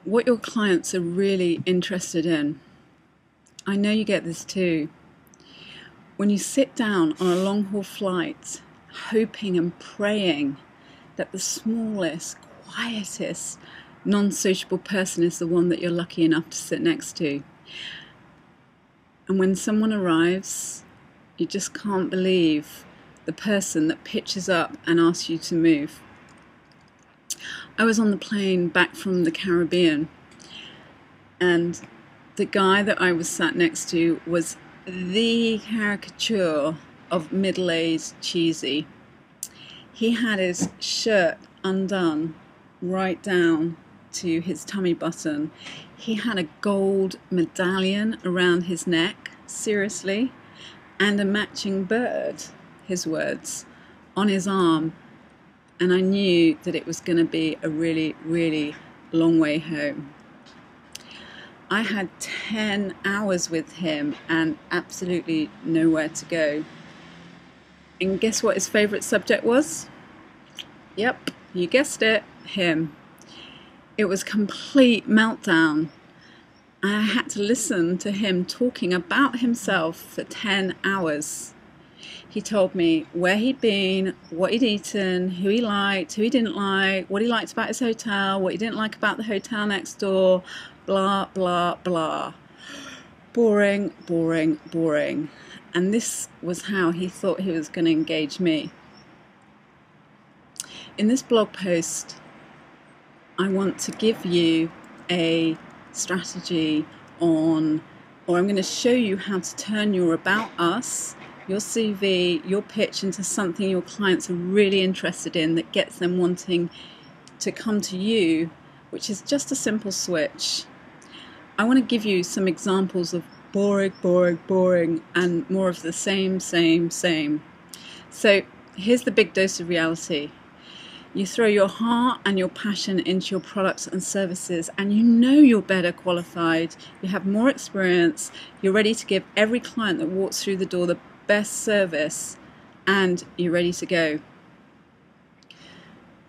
what your clients are really interested in. I know you get this too. When you sit down on a long haul flight, hoping and praying that the smallest, quietest, non-sociable person is the one that you're lucky enough to sit next to. And when someone arrives, you just can't believe the person that pitches up and asks you to move. I was on the plane back from the Caribbean, and the guy that I was sat next to was the caricature of middle-aged cheesy. He had his shirt undone right down to his tummy button. He had a gold medallion around his neck, seriously, and a matching bird, his words, on his arm. And I knew that it was going to be a really, really long way home. I had 10 hours with him and absolutely nowhere to go. And guess what his favourite subject was? Yep, you guessed it, him. It was complete meltdown. I had to listen to him talking about himself for 10 hours. He told me where he'd been, what he'd eaten, who he liked, who he didn't like, what he liked about his hotel, what he didn't like about the hotel next door, blah, blah, blah. Boring, boring, boring. And this was how he thought he was going to engage me. In this blog post, I want to give you a strategy on, or I'm going to show you how to turn your About Us, your CV, your pitch into something your clients are really interested in that gets them wanting to come to you, which is just a simple switch. I want to give you some examples of boring, boring, boring, and more of the same. So here's the big dose of reality. You throw your heart and your passion into your products and services, and you know you're better qualified, you have more experience, you're ready to give every client that walks through the door the best service, and you're ready to go.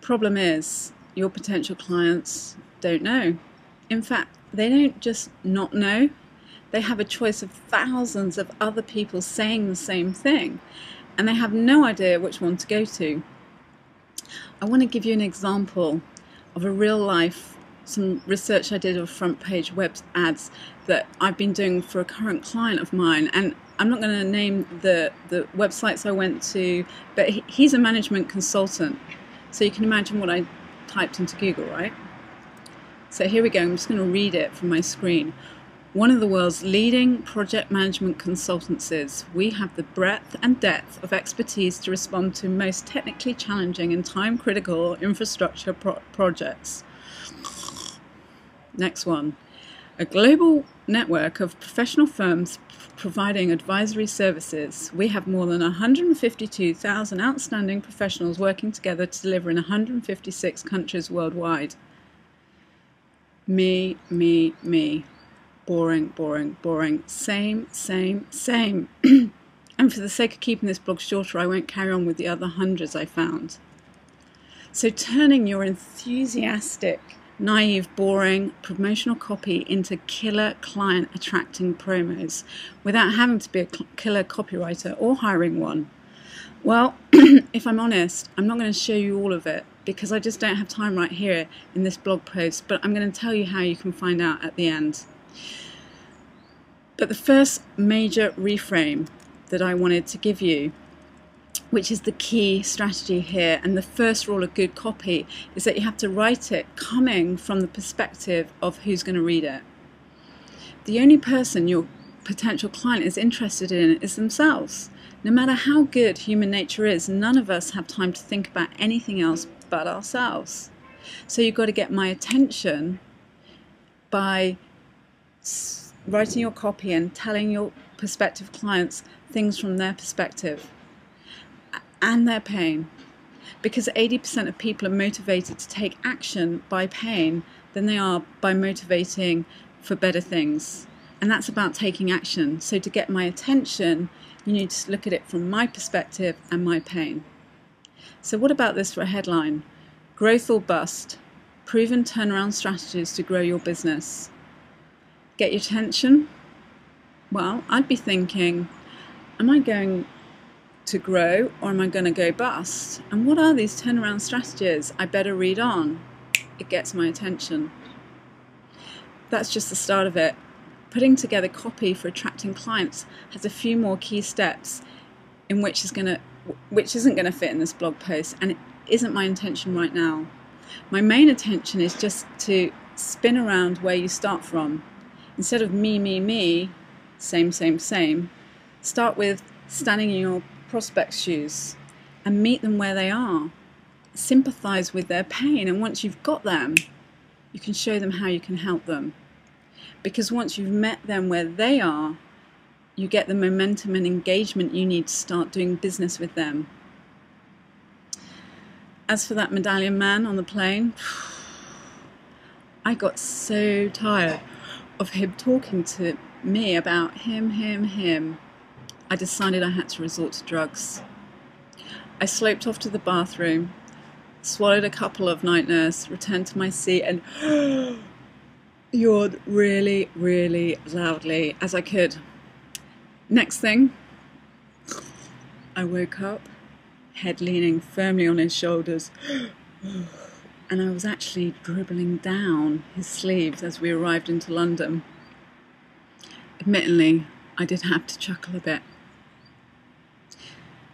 Problem is, your potential clients don't know. In fact, they don't just not know, they have a choice of thousands of other people saying the same thing, and they have no idea which one to go to. I want to give you an example of a real life, some research I did of front page web ads that I've been doing for a current client of mine, and I'm not going to name the websites I went to, but he's a management consultant, so you can imagine what I typed into Google, right? So here we go, I'm just going to read it from my screen. One of the world's leading project management consultancies, we have the breadth and depth of expertise to respond to most technically challenging and time-critical infrastructure projects. Next one. A global network of professional firms providing advisory services. We have more than 152,000 outstanding professionals working together to deliver in 156 countries worldwide. Me. Boring, boring, boring. Same. And for the sake of keeping this blog shorter, I won't carry on with the other hundreds I found. So turning your enthusiastic, naive, boring promotional copy into killer client attracting promos without having to be a killer copywriter or hiring one. Well, if I'm honest, I'm not going to show you all of it because I just don't have time right here in this blog post, but I'm going to tell you how you can find out at the end. But the first major reframe that I wanted to give you, which is the key strategy here, and the first rule of good copy, is that you have to write it coming from the perspective of who's going to read it. The only person your potential client is interested in is themselves. No matter how good human nature is, none of us have time to think about anything else but ourselves. So you've got to get my attention by writing your copy and telling your prospective clients things from their perspective and their pain, because 80% of people are motivated to take action by pain than they are by motivating for better things, and that's about taking action. So to get my attention, you need to look at it from my perspective and my pain. So what about this for a headline? Growth or bust? proven turnaround strategies to grow your business. Get your attention? Well, I'd be thinking, am I going to grow or am I going to go bust? And what are these turnaround strategies? I better read on. It gets my attention. That's just the start of it. Putting together copy for attracting clients has a few more key steps in which isn't going to fit in this blog post, and it isn't my intention right now. My main intention is just to spin around where you start from. Instead of me, same, start with standing in your prospect's shoes and meet them where they are. Sympathize with their pain, and once you've got them, you can show them how you can help them. Because once you've met them where they are, you get the momentum and engagement you need to start doing business with them. As for that medallion man on the plane, I got so tired of him talking to me about him. I decided I had to resort to drugs. I sloped off to the bathroom, swallowed a couple of night nurse, returned to my seat and yawned really, really loudly as I could. Next thing, I woke up, head leaning firmly on his shoulders, and I was actually dribbling down his sleeves as we arrived into London. Admittedly, I did have to chuckle a bit.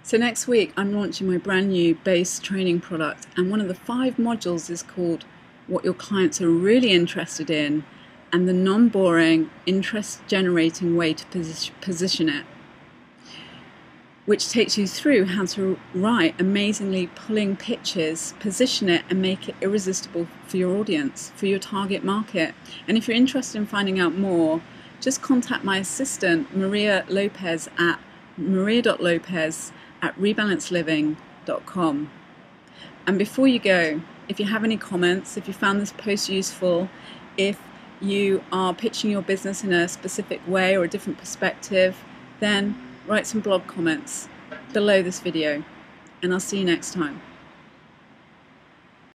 So next week, I'm launching my brand new base training product, and one of the 5 modules is called What Your Clients Are Really Interested In, and the non-boring, interest-generating way to position it, which takes you through how to write amazingly pulling pitches, position it, and make it irresistible for your audience, for your target market. And if you're interested in finding out more, just contact my assistant, Maria Lopez, at maria.lopez@rebalanceliving.com. And before you go, if you have any comments, if you found this post useful, if you are pitching your business in a specific way or a different perspective, then write some blog comments below this video, and I'll see you next time.